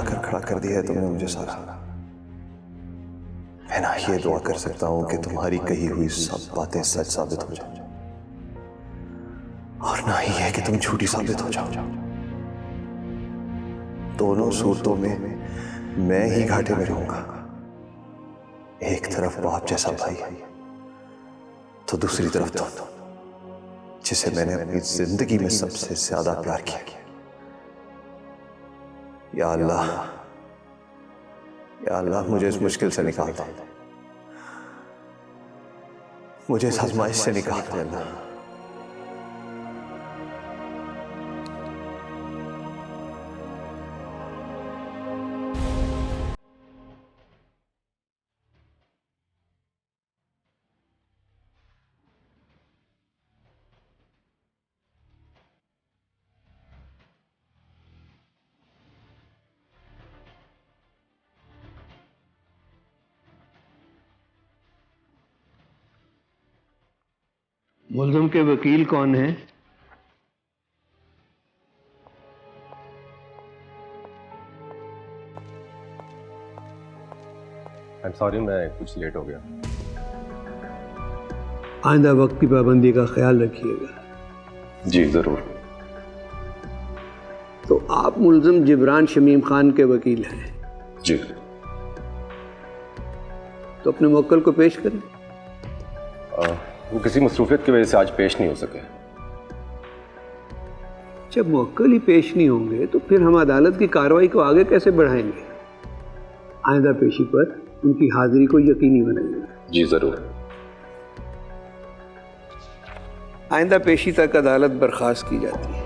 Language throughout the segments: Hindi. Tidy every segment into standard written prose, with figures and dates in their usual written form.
लाकर खड़ा कर दिया है तुमने मुझे सारा। मैं ना ये दुआ कर सकता हूं कि तुम्हारी कही हुई सब बातें सच साबित हो जाए, और ना ही है कि तुम झूठी साबित हो जाओ। दोनों सूरतों में मैं ही घाटे में रहूंगा। एक तरफ बाप जैसा भाई, तो दूसरी तरफ तुम, जिसे मैंने अपनी जिंदगी में सबसे ज्यादा प्यार किया। या अल्लाह, या अल्लाह मुझे इस मुश्किल से निकाल दे, मुझे इस आजमाइश से निकाल दे अल्लाह। मुल्ज़िम के वकील कौन है? I'm sorry, मैं कुछ लेट हो गया। आइंदा वक्त की पाबंदी का ख्याल रखिएगा। जी जरूर। तो आप मुल्ज़िम जिब्रान शमीम खान के वकील हैं? जी। तो अपने मुवक्किल को पेश करें। वो किसी मसरूफियत की वजह से आज पेश नहीं हो सके। जब मुवक्किल ही पेश नहीं होंगे तो फिर हम अदालत की कार्रवाई को आगे कैसे बढ़ाएंगे? आइंदा पेशी पर उनकी हाजिरी को यकीनी बनाएंगे। जी जरूर। आइंदा पेशी तक अदालत बर्खास्त की जाती है।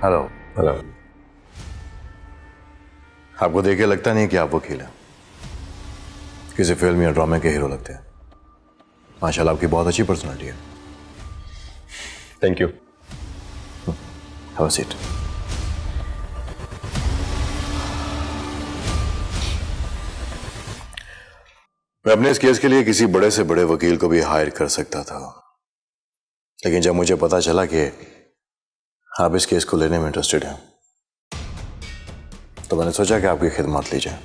हेलो। हेलो। आपको देख के लगता नहीं कि आप वकील हैं, किसी फिल्म या ड्रामे के हीरो लगते हैं। माशाल्लाह आपकी बहुत अच्छी पर्सनालिटी है। Thank you. Have a seat. मैं अपने इस केस के लिए किसी बड़े से बड़े वकील को भी हायर कर सकता था, लेकिन जब मुझे पता चला कि आप इस केस को लेने में इंटरेस्टेड हैं, तो मैंने सोचा कि आपकी खिदमत ली जाए।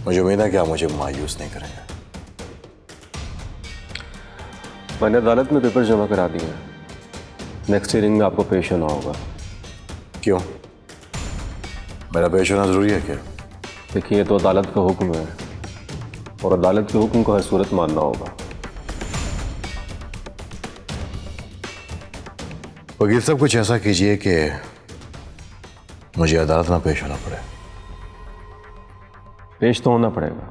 मुझे उम्मीद है कि आप मुझे मायूस नहीं करेंगे। मैंने अदालत में पेपर जमा करा दिए हैं। नेक्स्ट हियरिंग में आपको पेश होना होगा। क्यों? मेरा पेश होना जरूरी है क्या? देखिए, ये तो अदालत का हुक्म है और अदालत के हुक्म को हर सूरत मानना होगा। वकील साहब कुछ ऐसा कीजिए कि मुझे अदालत में पेश होना पड़े। पेश तो होना पड़ेगा।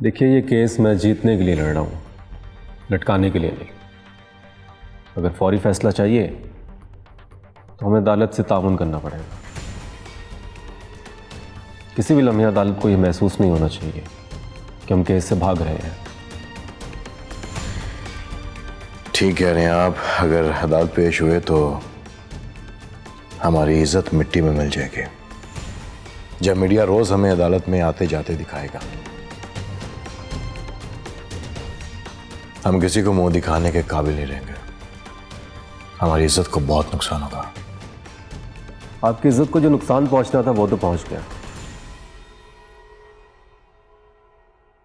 देखिए, ये केस मैं जीतने के लिए लड़ रहा हूँ, लटकाने के लिए नहीं। अगर फौरी फैसला चाहिए तो हमें अदालत से ताउन करना पड़ेगा। किसी भी लम्हे अदालत को ये महसूस नहीं होना चाहिए कि हम केस से भाग रहे हैं। ठीक कह रहे हैं आप। अगर अदालत पेश हुए तो हमारी इज्जत मिट्टी में मिल जाएगी। जब मीडिया रोज हमें अदालत में आते जाते दिखाएगा, हम किसी को मुंह दिखाने के काबिल नहीं रहेंगे। हमारी इज्जत को बहुत नुकसान होगा। आपकी इज्जत को जो नुकसान पहुंचना था वो तो पहुंच गया।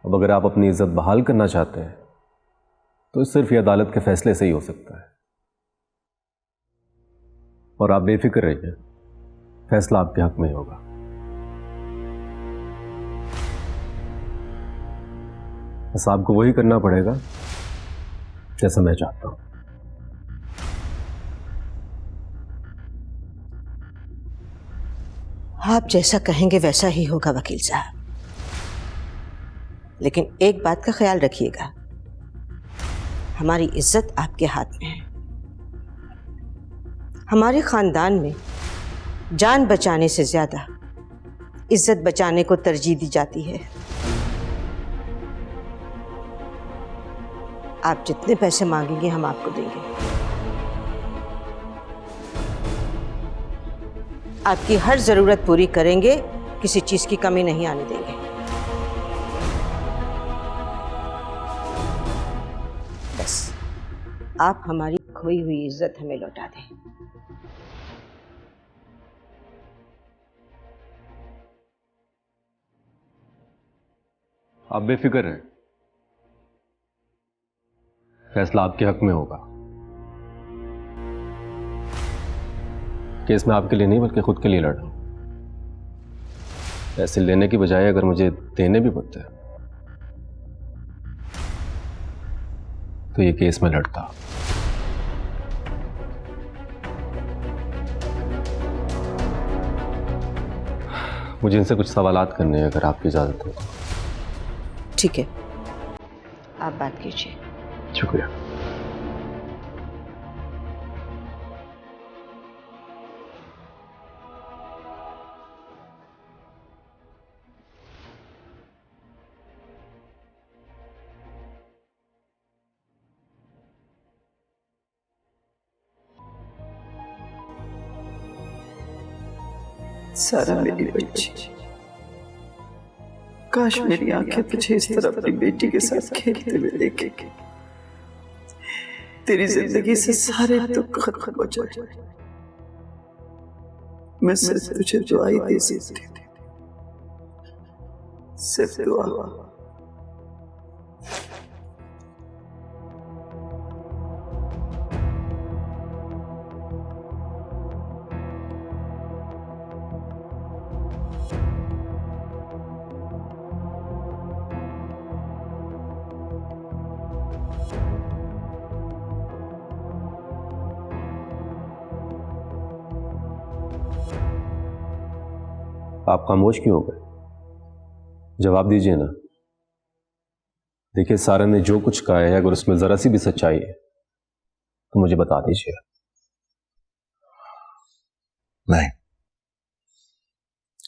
अब अगर आप अपनी इज्जत बहाल करना चाहते हैं तो सिर्फ ये अदालत के फैसले से ही हो सकता है। और आप बेफिक्र रहिए, फैसला आपके हक में होगा। बस आपको वही करना पड़ेगा जैसा मैं चाहता हूं। आप जैसा कहेंगे वैसा ही होगा वकील साहब, लेकिन एक बात का ख्याल रखिएगा, हमारी इज्जत आपके हाथ में है। हमारे खानदान में जान बचाने से ज्यादा इज्जत बचाने को तरजीह दी जाती है। आप जितने पैसे मांगेंगे हम आपको देंगे। आपकी हर जरूरत पूरी करेंगे, किसी चीज की कमी नहीं आने देंगे। बस आप हमारी खोई हुई इज्जत हमें लौटा दें। आप बेफिक्र हैं, फैसला आपके हक में होगा। केस में आपके लिए नहीं बल्कि खुद के लिए लड़ रहा हूं। पैसे लेने की बजाय अगर मुझे देने भी पड़ते तो ये केस में लड़ता। मुझे इनसे कुछ सवालात करने हैं, अगर आपकी इजाजत हो। ठीक है, आप बात कीजिए। शुक्रिया। सारा मेरी बच्ची, काश मेरी आंखें तुझे इस तरह अपनी बेटी के साथ खेलते हुए देखे। तेरी जिंदगी से सारे दुख खत्म हो जाए। मैं सिर्फ तुझे दुआ ही दे सकती थी, सिर्फ दुआ। आप खामोश क्यों हो गए? जवाब दीजिए ना। देखिए, सारा ने जो कुछ कहा है, अगर उसमें जरा सी भी सच्चाई है तो मुझे बता दीजिए। नहीं,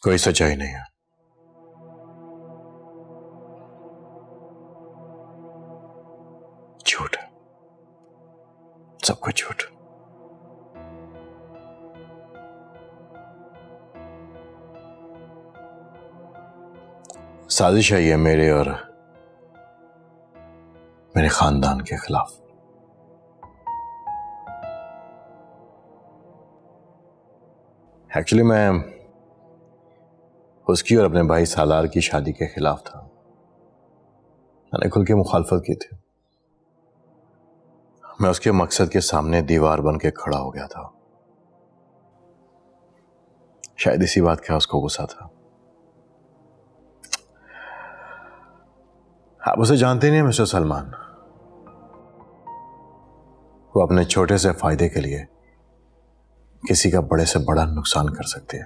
कोई सच्चाई नहीं है। झूठ, सब कुछ झूठ। साजिश है ये मेरे और मेरे खानदान के खिलाफ। एक्चुअली मैं उसकी और अपने भाई सालार की शादी के खिलाफ था। मैंने खुल के मुखालफत की थी। मैं उसके मकसद के सामने दीवार बन के खड़ा हो गया था। शायद इसी बात का उसको गुस्सा था। आप उसे जानते नहीं मिस्टर सलमान। वो अपने छोटे से फायदे के लिए किसी का बड़े से बड़ा नुकसान कर सकती है।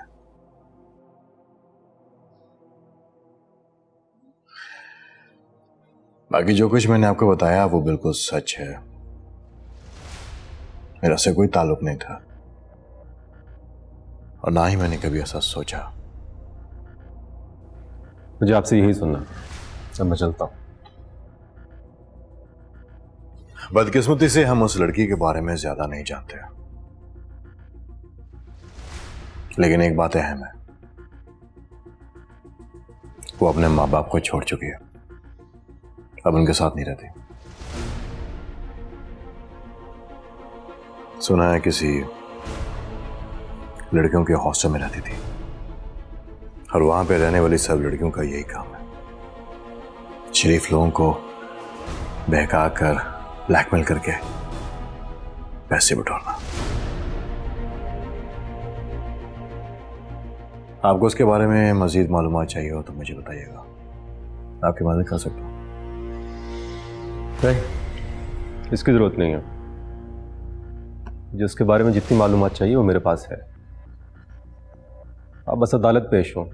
बाकी जो कुछ मैंने आपको बताया वो बिल्कुल सच है। मेरा से कोई ताल्लुक नहीं था और ना ही मैंने कभी ऐसा सोचा। मुझे आपसे यही सुनना। अब मैं चलता हूं। बदकिस्मती से हम उस लड़की के बारे में ज्यादा नहीं जानते, लेकिन एक बात अहम है, वो अपने माँ बाप को छोड़ चुकी है, अब उनके साथ नहीं रहती। सुना है किसी लड़कियों के हॉस्टल में रहती थी, और वहां पे रहने वाली सब लड़कियों का यही काम है, शरीफ लोगों को बहका कर ब्लैकमेल करके पैसे बटोरना। आपको उसके बारे में मजीद मालूमात चाहिए हो तो मुझे बताइएगा, आपकी मदद कर सकता हूँ। नहीं, इसकी ज़रूरत नहीं है। जिसके बारे में जितनी मालूमात चाहिए वो मेरे पास है। आप बस अदालत पेश हो,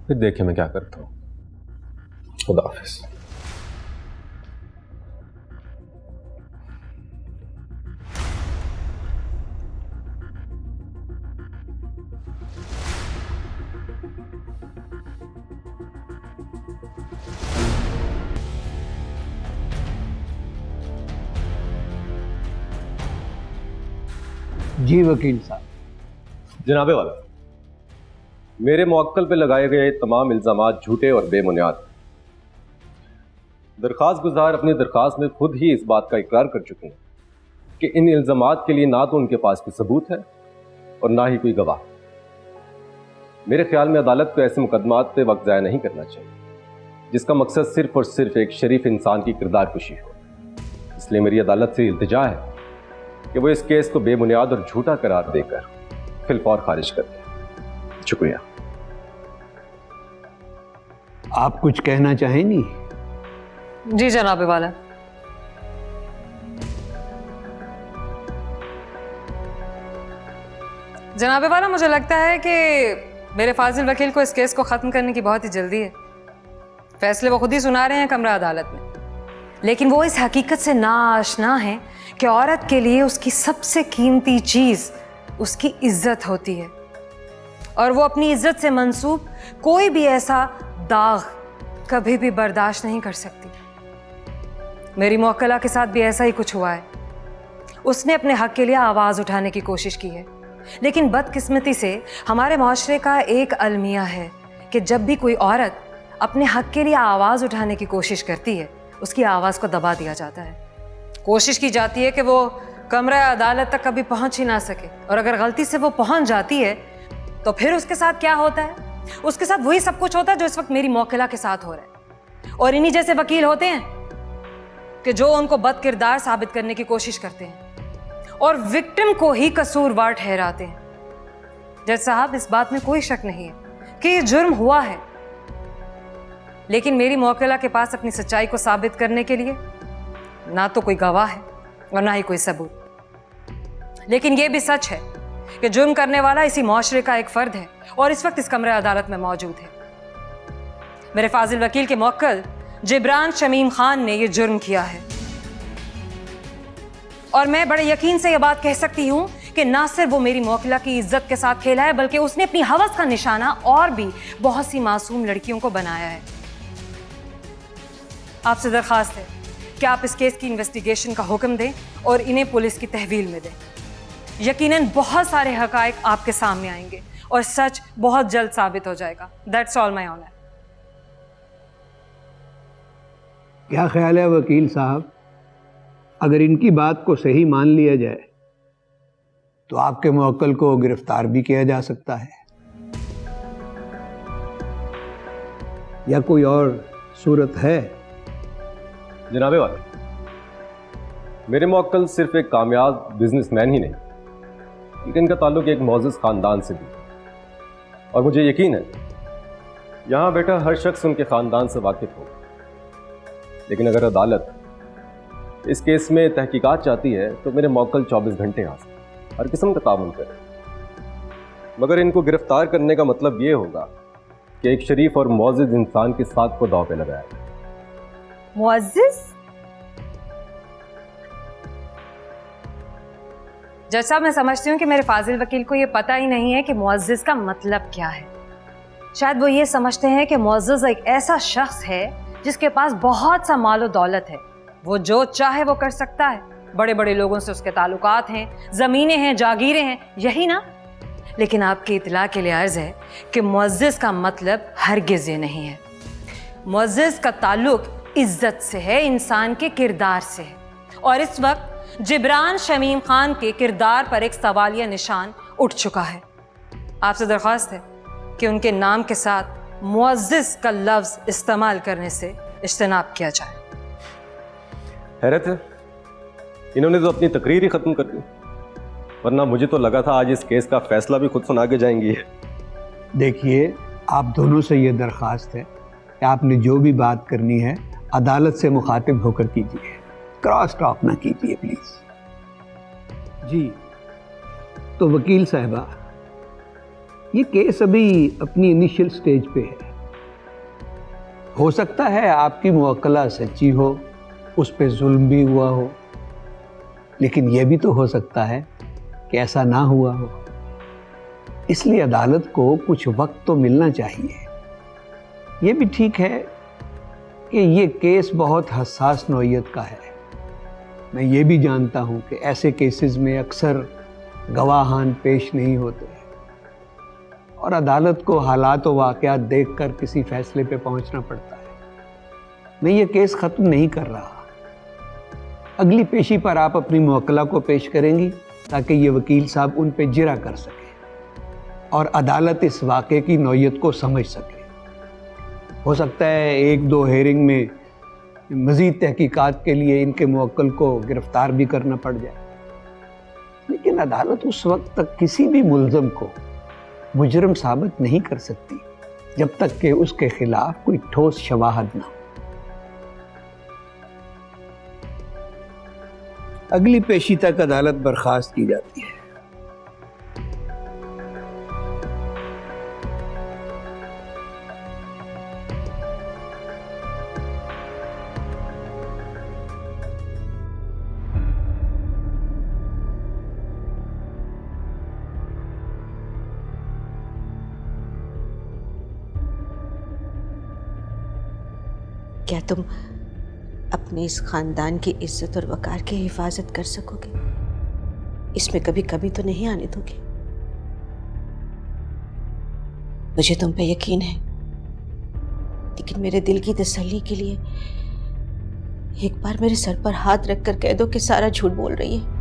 फिर देखें मैं क्या करता हूँ। खुदा हाफिज़। जी वकील साहब। जनाबे वाला, मेरे मुवक्किल पे लगाए गए तमाम इल्ज़ामात झूठे और बेबुनियाद। दरख्वास्त गुजार अपनी दरख्वास्त में खुद ही इस बात का इकरार कर चुके हैं कि इन इल्ज़ामात के लिए ना तो उनके पास कोई सबूत है और ना ही कोई गवाह। मेरे ख्याल में अदालत को ऐसे मुकदमात पे वक्त ज़ाया नहीं करना चाहिए जिसका मकसद सिर्फ और सिर्फ एक शरीफ इंसान की किरदार कुशी हो। इसलिए मेरी अदालत से इल्तिजा है कि वो इस केस को बेबुनियाद और झूठा करार देकर फिलफौर खारिज कर दें। शुक्रिया। आप कुछ कहना चाहेंगी? जी जनाबे वाला। जनाबे वाला, मुझे लगता है कि मेरे फाजिल वकील को इस केस को ख़त्म करने की बहुत ही जल्दी है। फैसले वो खुद ही सुना रहे हैं कमरा अदालत में, लेकिन वो इस हकीकत से नाआशना है कि औरत के लिए उसकी सबसे कीमती चीज़ उसकी इज्जत होती है, और वो अपनी इज्जत से मंसूब कोई भी ऐसा दाग कभी भी बर्दाश्त नहीं कर सकती। मेरी मुवक्किला के साथ भी ऐसा ही कुछ हुआ है। उसने अपने हक के लिए आवाज़ उठाने की कोशिश की है, लेकिन बदकिस्मती से हमारे माशरे का एक अलमिया है कि जब भी कोई औरत अपने हक के लिए आवाज़ उठाने की कोशिश करती है, उसकी आवाज़ को दबा दिया जाता है। कोशिश की जाती है कि वो कमरा अदालत तक कभी पहुंच ही ना सके, और अगर गलती से वो पहुंच जाती है तो फिर उसके साथ क्या होता है? उसके साथ वही सब कुछ होता है जो इस वक्त मेरी मुवक्किला के साथ हो रहा है। और इन्हीं जैसे वकील होते हैं कि जो उनको बदकिरदार साबित करने की कोशिश करते हैं और विक्टिम को ही कसूरवार ठहराते हैं। जज साहब, इस बात में कोई शक नहीं है कि ये जुर्म हुआ है, लेकिन मेरी मुवक्किला के पास अपनी सच्चाई को साबित करने के लिए ना तो कोई गवाह है और ना ही कोई सबूत। लेकिन यह भी सच है कि जुर्म करने वाला इसी माशरे का एक फर्द है और इस वक्त इस कमरे अदालत में मौजूद है। मेरे फाजिल वकील के मुवक्किल जिब्रान शमीम खान ने यह जुर्म किया है, और मैं बड़े यकीन से यह बात कह सकती हूं कि ना सिर्फ वो मेरी मुवक्किला की इज्जत के साथ खेला है, बल्कि उसने अपनी हवस का निशाना और भी बहुत सी मासूम लड़कियों को बनाया है। आपसे दरखास्त है कि आप इस केस की इन्वेस्टिगेशन का हुक्म दें और इन्हें पुलिस की तहवील में दें। यकीनन बहुत सारे हकायक आपके सामने आएंगे और सच बहुत जल्द साबित हो जाएगा। That's all my honour. क्या ख्याल है वकील साहब, अगर इनकी बात को सही मान लिया जाए तो आपके मुवक्किल को गिरफ्तार भी किया जा सकता है, या कोई और सूरत है? जनाबे वाले, मेरे मुवक्किल सिर्फ एक कामयाब बिजनेसमैन ही नहीं, लेकिन इनका ताल्लुक एक मोअज़्ज़ज़ ख़ानदान से भी, और मुझे यकीन है यहाँ बैठा हर शख्स उनके ख़ानदान से वाकिफ़ होगा। लेकिन अगर अदालत इस केस में तहकीकात चाहती है तो मेरे मुवक्किल 24 घंटे हाजिर हर किस्म का ताउन करें, मगर इनको गिरफ्तार करने का मतलब ये होगा कि एक शरीफ और मुअज़्ज़ज़ इंसान के साथ को दांव पे लगाया है। मुअज़्ज़ज़? जज साहब, मैं समझती हूँ कि मेरे फाजिल वकील को यह पता ही नहीं है कि मुअज़्ज़ज़ का मतलब क्या है। शायद वो ये समझते हैं कि मुअज़्ज़ज़ एक ऐसा शख्स है जिसके पास बहुत सा माल और दौलत है वो जो चाहे वो कर सकता है। बड़े बड़े लोगों से उसके ताल्लुकात हैं, ज़मीनें हैं, जागीरें हैं, यही ना। लेकिन आपकी इत्तला के लिए अर्ज़ है कि मुअज़्ज़िज़ का मतलब हरगिज़ ये नहीं है। मुअज़्ज़िज़ का ताल्लुक इज्जत से है, इंसान के किरदार से है। और इस वक्त जिब्रान शमीम खान के किरदार पर एक सवालिया निशान उठ चुका है। आपसे दरख्वास्त है कि उनके नाम के साथ मुअज़्ज़िज़ का लफ्ज़ इस्तेमाल करने से इज्तनाब किया जाए। हैरत है, इन्होंने तो अपनी तकरीर ही ख़त्म कर दी, वरना मुझे तो लगा था आज इस केस का फैसला भी खुद सुना के जाएंगी। देखिए, आप दोनों से ये दरख्वास्त है कि आपने जो भी बात करनी है अदालत से मुखातिब होकर कीजिए, क्रॉस टॉक ना कीजिए प्लीज। जी, तो वकील साहिबा, ये केस अभी अपनी इनिशियल स्टेज पे है। हो सकता है आपकी मुवक्किला सच्ची हो, उस पे जुल्म भी हुआ हो, लेकिन यह भी तो हो सकता है कि ऐसा ना हुआ हो। इसलिए अदालत को कुछ वक्त तो मिलना चाहिए। ये भी ठीक है कि ये केस बहुत हसास नौइयत का है। मैं ये भी जानता हूँ कि ऐसे केसेस में अक्सर गवाहान पेश नहीं होते और अदालत को हालात व वाक़यात देखकर किसी फैसले पे पहुंचना पड़ता है। मैं ये केस ख़त्म नहीं कर रहा। अगली पेशी पर आप अपनी मुवक्किला को पेश करेंगी ताकि ये वकील साहब उन पे जिरा कर सके और अदालत इस वाक़े की नौइयत को समझ सके। हो सकता है एक दो हेयरिंग में मज़ीद तहकीकात के लिए इनके मुवक्किल को गिरफ्तार भी करना पड़ जाए, लेकिन अदालत उस वक्त तक किसी भी मुल्ज़म को मुजरम साबित नहीं कर सकती जब तक कि उसके खिलाफ कोई ठोस शवाहद ना हो। अगली पेशी तक अदालत बर्खास्त की जाती है। क्या तुम अपने इस खानदान की इज्जत और वकार की हिफाजत कर सकोगे? इसमें कभी कभी तो नहीं आने दोगे? मुझे तुम पे यकीन है, लेकिन मेरे दिल की तसल्ली के लिए एक बार मेरे सर पर हाथ रखकर कह दो कि सारा झूठ बोल रही है।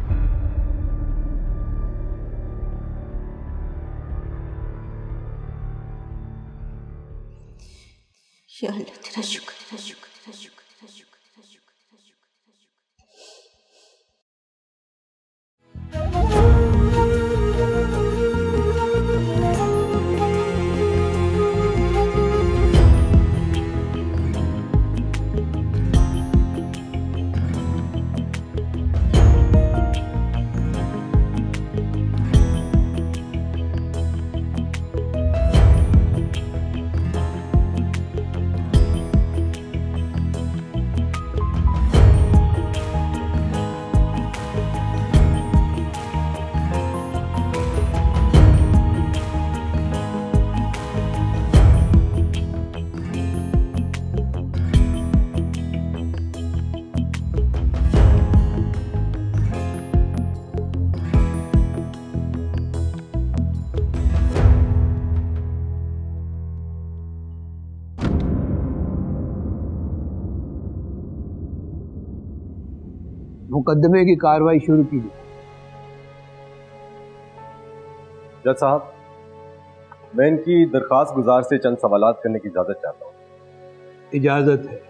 या अल्लाह, तेरा शुक्र, तेरा शुक्र, तेरा शुक्र, तेरा शुक्र, तेरा शुक्र, तेरा शुक्र, तेरा मुकदमे की कार्रवाई शुरू कीजिए। जज साहब, मैं इनकी दरखास्त गुजार से चंद सवालात करने की इजाजत चाहता हूँ। इजाजत है।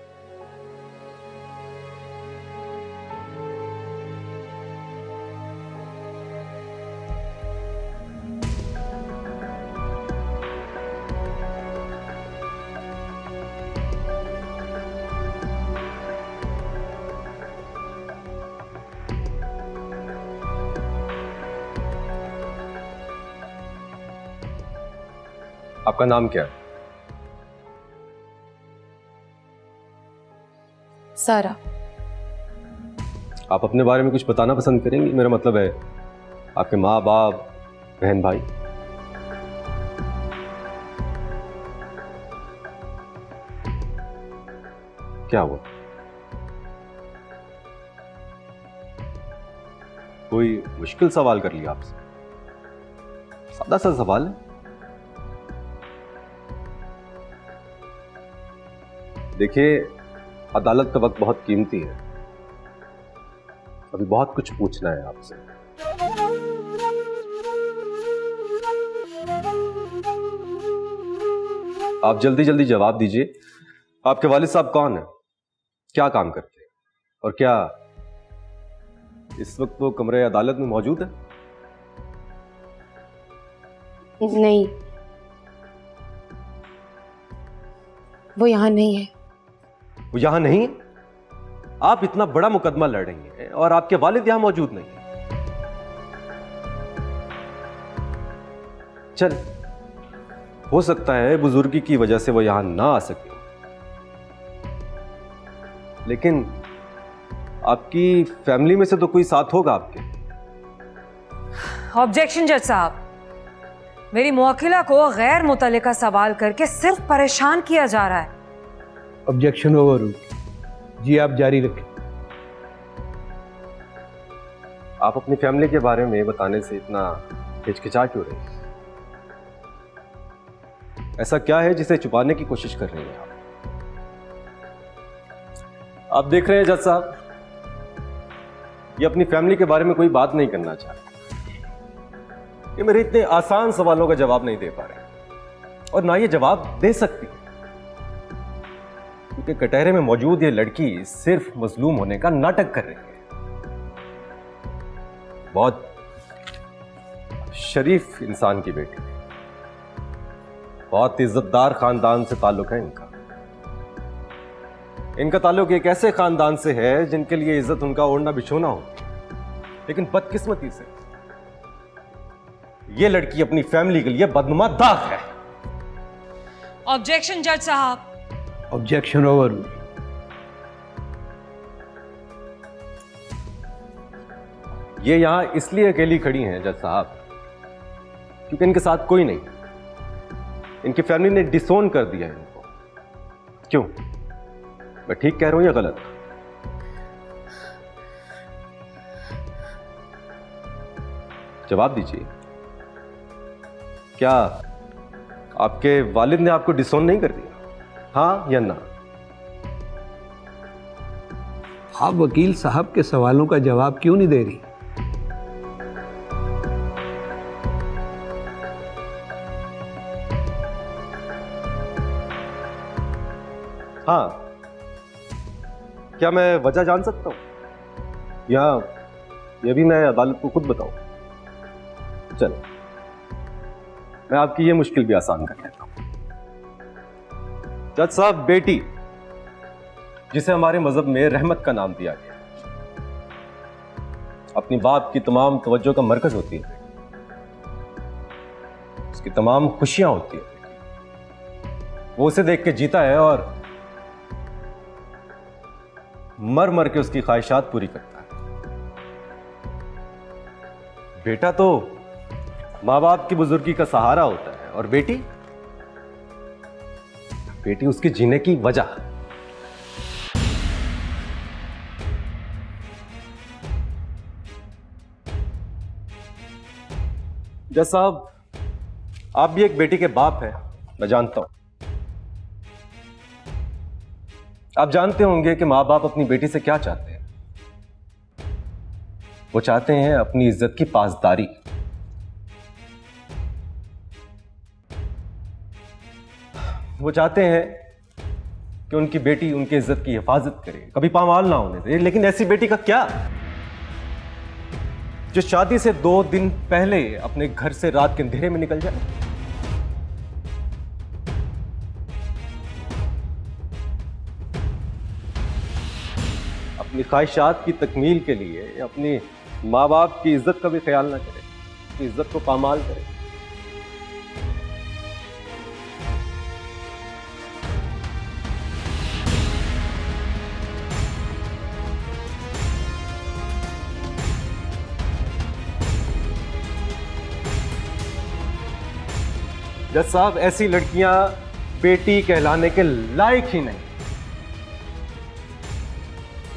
आपका नाम क्या है? सारा। आप अपने बारे में कुछ बताना पसंद करेंगी? मेरा मतलब है आपके माँ बाप, बहन भाई। क्या हुआ? कोई मुश्किल सवाल कर लिया आपसे? सादा सा सवाल है। देखिए, अदालत का वक्त बहुत कीमती है, अभी बहुत कुछ पूछना है आपसे। आप जल्दी जल्दी जवाब दीजिए। आपके वालिद साहब कौन है, क्या काम करते हैं, और क्या इस वक्त वो कमरे अदालत में मौजूद है? नहीं, वो यहाँ नहीं है। वो यहां नहीं है? आप इतना बड़ा मुकदमा लड़ रही हैं और आपके वालिद यहां मौजूद नहीं है। चल, हो सकता है बुजुर्गी की वजह से वो यहां ना आ सके, लेकिन आपकी फैमिली में से तो कोई साथ होगा आपके। ऑब्जेक्शन जज साहब, मेरी मुवक्किला को गैर मुतल्लिका सवाल करके सिर्फ परेशान किया जा रहा है। Objection over. जी आप जारी रखें। आप अपनी फैमिली के बारे में बताने से इतना हिचकिचा क्यों रहे हैं? ऐसा क्या है जिसे छुपाने की कोशिश कर रही हैं आप देख रहे हैं जज साहब, ये अपनी फैमिली के बारे में कोई बात नहीं करना चाहते। ये मेरे इतने आसान सवालों का जवाब नहीं दे पा रहे, और ना ये जवाब दे सकती है, क्योंकि कटहरे में मौजूद ये लड़की सिर्फ मजलूम होने का नाटक कर रही है। बहुत शरीफ इंसान की बेटी है, बहुत इज्जतदार खानदान से ताल्लुक है इनका ताल्लुक एक ऐसे खानदान से है जिनके लिए इज्जत उनका ओढ़ना बिछोना हो, लेकिन बदकिस्मती से ये लड़की अपनी फैमिली के लिए बदनुमा दाग है। ऑब्जेक्शन जज साहब। Objection over. ये यहां इसलिए अकेली खड़ी हैं जज साहब क्योंकि इनके साथ कोई नहीं, इनकी फैमिली ने डिसोन कर दिया है इनको। क्यों, मैं ठीक कह रहा हूं या गलत? जवाब दीजिए, क्या आपके वालिद ने आपको डिसोन नहीं कर दिया, हाँ या ना? आप वकील साहब के सवालों का जवाब क्यों नहीं दे रही? हाँ, क्या मैं वजह जान सकता हूं या यह भी मैं अदालत को खुद बताऊं? चलो, मैं आपकी ये मुश्किल भी आसान कर देता हूं। जज साहब, बेटी जिसे हमारे मजहब में रहमत का नाम दिया गया, अपनी बाप की तमाम तवज्जो का मरकज होती है, उसकी तमाम खुशियां होती है, वो उसे देख के जीता है और मर मर के उसकी ख्वाहिशात पूरी करता है। बेटा तो मां बाप की बुजुर्गी का सहारा होता है, और बेटी उसके जीने की वजह। जज साहब, आप भी एक बेटी के बाप हैं, मैं जानता हूं। आप जानते होंगे कि मां बाप अपनी बेटी से क्या चाहते हैं। वो चाहते हैं अपनी इज्जत की पासदारी। वो चाहते हैं कि उनकी बेटी उनकी इज्जत की हिफाजत करे, कभी पामाल ना होने दे। लेकिन ऐसी बेटी का क्या जो शादी से 2 दिन पहले अपने घर से रात के अंधेरे में निकल जाए? अपनी ख्वाहिशात की तकमील के लिए अपनी माँ बाप की इज्जत का भी ख्याल ना करे, अपनी इज्जत को पामाल करे। जज साहब, ऐसी लड़कियां बेटी कहलाने के लायक ही नहीं।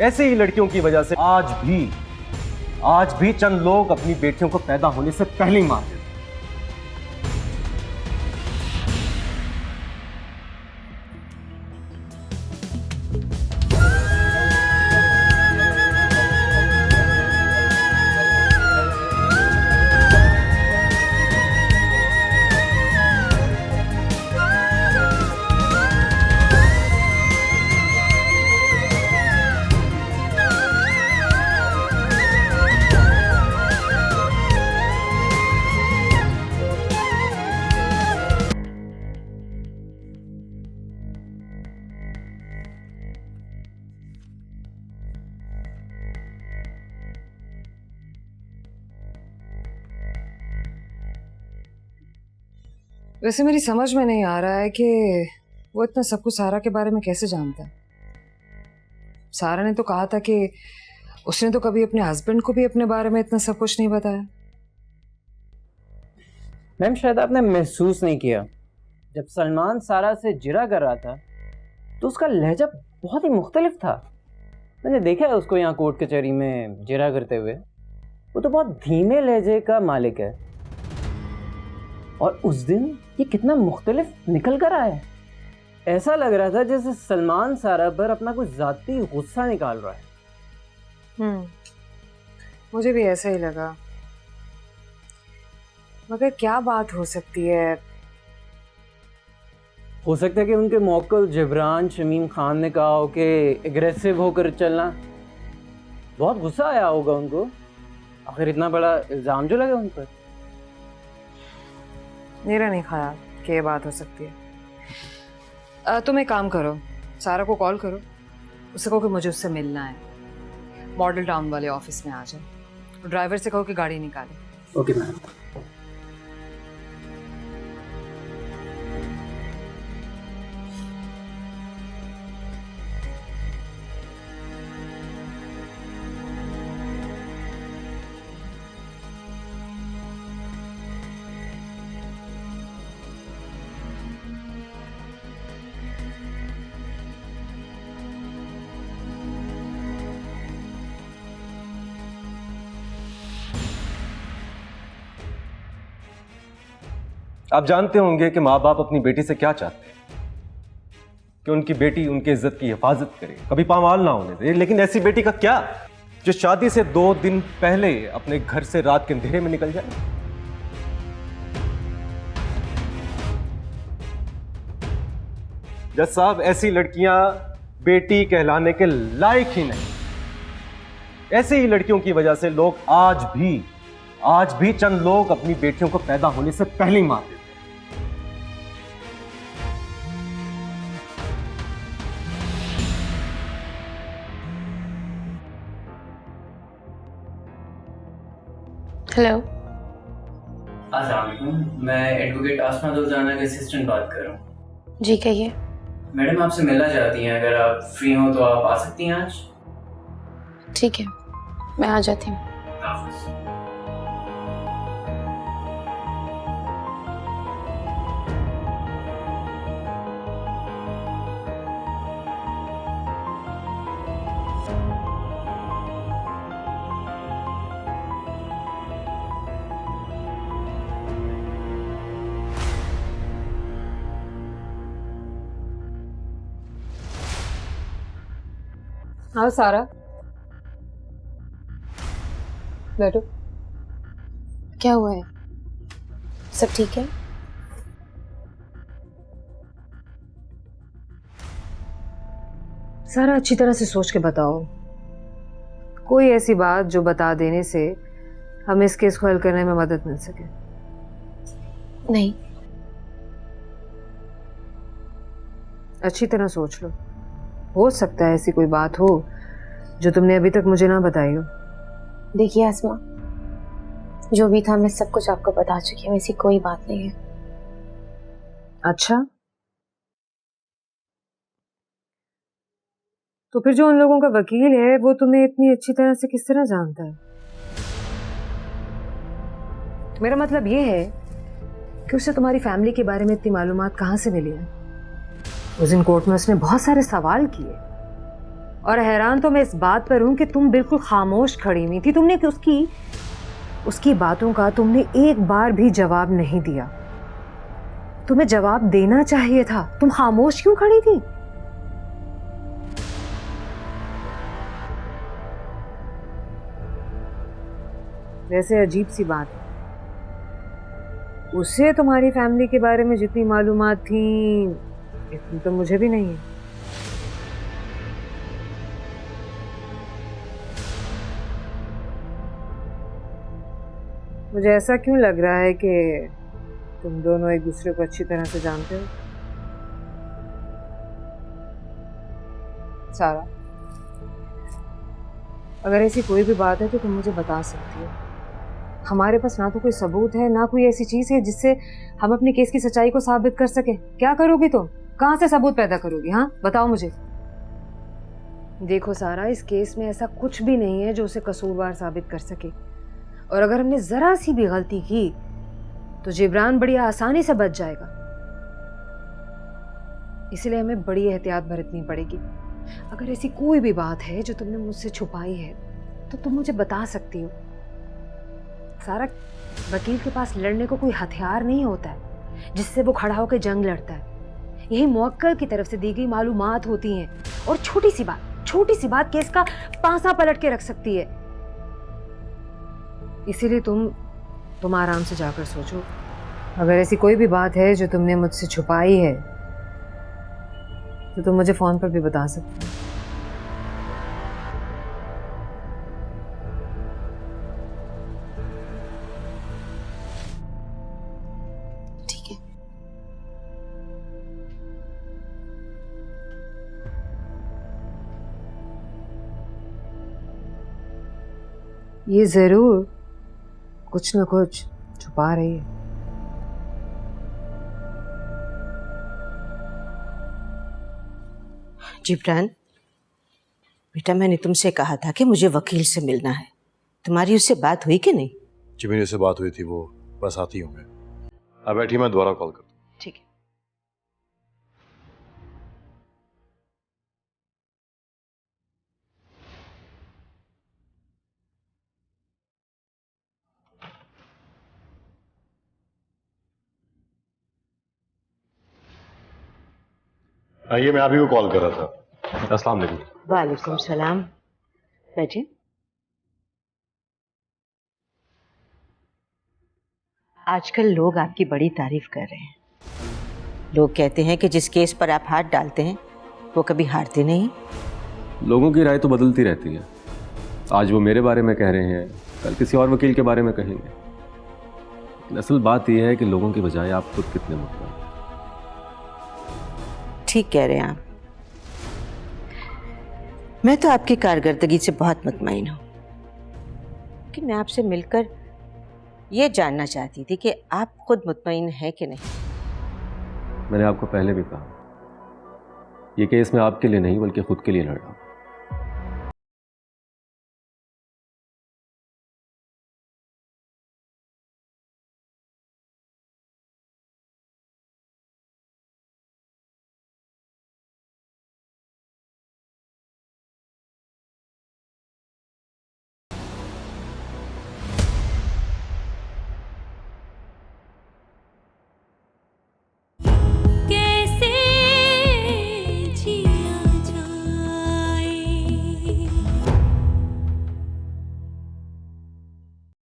ऐसे ही लड़कियों की वजह से आज भी आज भी चंद लोग अपनी बेटियों को पैदा होने से पहले ही मार देते हैं। वैसे मेरी समझ में नहीं आ रहा है कि वो इतना सब कुछ सारा के बारे में कैसे जानता है। सारा ने तो कहा था कि उसने तो कभी अपने हस्बैंड को भी अपने बारे में इतना सब कुछ नहीं बताया। मैम शायद आपने महसूस नहीं किया, जब सलमान सारा से जिरा कर रहा था तो उसका लहजा बहुत ही मुख्तलिफ था। मैंने देखा है उसको यहाँ कोर्ट कचहरी में जिरा करते हुए। वो तो बहुत धीमे लहजे का मालिक है, और उस दिन ये कितना मुख्तलिफ निकल कर आया है। ऐसा लग रहा था जैसे सलमान सारा पर अपना कुछ जाती गुस्सा निकाल रहा है। मुझे भी ऐसा ही लगा, मगर क्या बात हो सकती है? हो सकता है कि उनके मौक्कल जिब्रान शमीम खान ने कहा हो कि एग्रेसिव होकर चलना। बहुत गुस्सा आया होगा उनको, आखिर इतना बड़ा इल्जाम जो लगा उन पर। मेरा नहीं ख्याल कि ये बात हो सकती है। तुम एक काम करो, सारा को कॉल करो, उससे कहो कि मुझे उससे मिलना है। मॉडल टाउन वाले ऑफिस में आ जाए। ड्राइवर से कहो कि गाड़ी निकाले। Okay ma'am. आप जानते होंगे कि माँ बाप अपनी बेटी से क्या चाहते हैं, कि उनकी बेटी उनकी इज्जत की हिफाजत करे, कभी पामाल ना होने दे। लेकिन ऐसी बेटी का क्या जो शादी से 2 दिन पहले अपने घर से रात के अंधेरे में निकल जाए। जज साहब, ऐसी लड़कियां बेटी कहलाने के लायक ही नहीं। ऐसे ही लड़कियों की वजह से लोग आज भी चंद लोग अपनी बेटियों को पैदा होने से पहले ही मार देते हैं। हेलो, अस्सलाम वालेकुम, मैं एडवोकेट आसमा दुर्जाना के असिस्टेंट बात कर रहा हूँ। जी कहिए। मैडम आपसे मिलना चाहती हैं, अगर आप फ्री हो तो आप आ सकती हैं आज। ठीक है, मैं आ जाती हूँ। हाँ सारा, बैठो। क्या हुआ है? सब ठीक है? सारा अच्छी तरह से सोच के बताओ, कोई ऐसी बात जो बता देने से हमें इस केस को हल करने में मदद मिल सके। नहीं। अच्छी तरह सोच लो, हो सकता है ऐसी कोई बात हो जो तुमने अभी तक मुझे ना बताई हो। देखिए आसमा, जो भी था मैं सब कुछ आपको बता चुकी हूँ, ऐसी कोई बात नहीं है। अच्छा, तो फिर जो उन लोगों का वकील है वो तुम्हें इतनी अच्छी तरह से किस तरह जानता है? मेरा मतलब ये है कि उससे तुम्हारी फैमिली के बारे में इतनी मालूमात कहाँ से मिली है? उस दिन कोर्ट में उसने बहुत सारे सवाल किए, और हैरान तो मैं इस बात पर हूं कि तुम बिल्कुल खामोश खड़ी हुई थी। तुमने उसकी बातों का तुमने एक बार भी जवाब नहीं दिया। तुम्हें जवाब देना चाहिए था। तुम खामोश क्यों खड़ी थी? वैसे अजीब सी बात है, उसे तुम्हारी फैमिली के बारे में जितनी मालूमात थी इतनी तो मुझे भी नहीं है। मुझे ऐसा क्यों लग रहा है कि तुम दोनों एक दूसरे को अच्छी तरह से जानते हो। सारा, अगर ऐसी कोई भी बात है तो तुम मुझे बता सकती हो। हमारे पास ना तो कोई सबूत है, ना कोई ऐसी चीज है जिससे हम अपने केस की सच्चाई को साबित कर सके। क्या करोगी तुम? कहां से सबूत पैदा करोगी? हाँ बताओ मुझे। देखो सारा, इस केस में ऐसा कुछ भी नहीं है जो उसे कसूरवार साबित कर सके, और अगर हमने जरा सी भी गलती की तो जिब्रान बड़ी आसानी से बच जाएगा। इसलिए हमें बड़ी एहतियात बरतनी पड़ेगी। अगर ऐसी कोई भी बात है जो तुमने मुझसे छुपाई है तो तुम मुझे बता सकती हो। सारा, वकील के पास लड़ने को कोई हथियार नहीं होता है जिससे वो खड़ा होकर जंग लड़ता है। यही मुवक्किल की तरफ से दी गई मालूमात होती हैं, और छोटी सी बात केस का पांसा पलट के रख सकती है। इसीलिए तुम आराम से जाकर सोचो। अगर ऐसी कोई भी बात है जो तुमने मुझसे छुपाई है तो तुम मुझे फोन पर भी बता सकते हो। ठीक है। ये जरूर कुछ न कुछ छुपा रही है। जिब्रान बेटा, मैंने तुमसे कहा था कि मुझे वकील से मिलना है। तुम्हारी उससे बात हुई कि नहीं? जी मेरी से बात हुई थी, वो बस आती हूँ मैं। अब बैठी, मैं दोबारा कॉल करता हूँ। ठीक है। आइए, मैं आप ही को कॉल कर रहा था। अस्सलाम वालेकुम। वालेकुम सलाम। बैठिए। आजकल लोग आपकी बड़ी तारीफ कर रहे हैं। लोग कहते हैं कि जिस केस पर आप हाथ डालते हैं वो कभी हारते नहीं। लोगों की राय तो बदलती रहती है। आज वो मेरे बारे में कह रहे हैं, कल किसी और वकील के बारे में कहेंगे। लेकिन असल बात यह है कि लोगों की बजाय आप खुद कितने मुतमईन हैं। ठीक कह रहे हैं आप। मैं तो आपकी कारकर्दगी से बहुत मुतमईन हूँ, कि मैं आपसे मिलकर ये जानना चाहती थी कि आप खुद मुतमईन हैं कि नहीं। मैंने आपको पहले भी कहा, ये केस मैं आपके लिए नहीं बल्कि खुद के लिए लड़ रहा हूँ।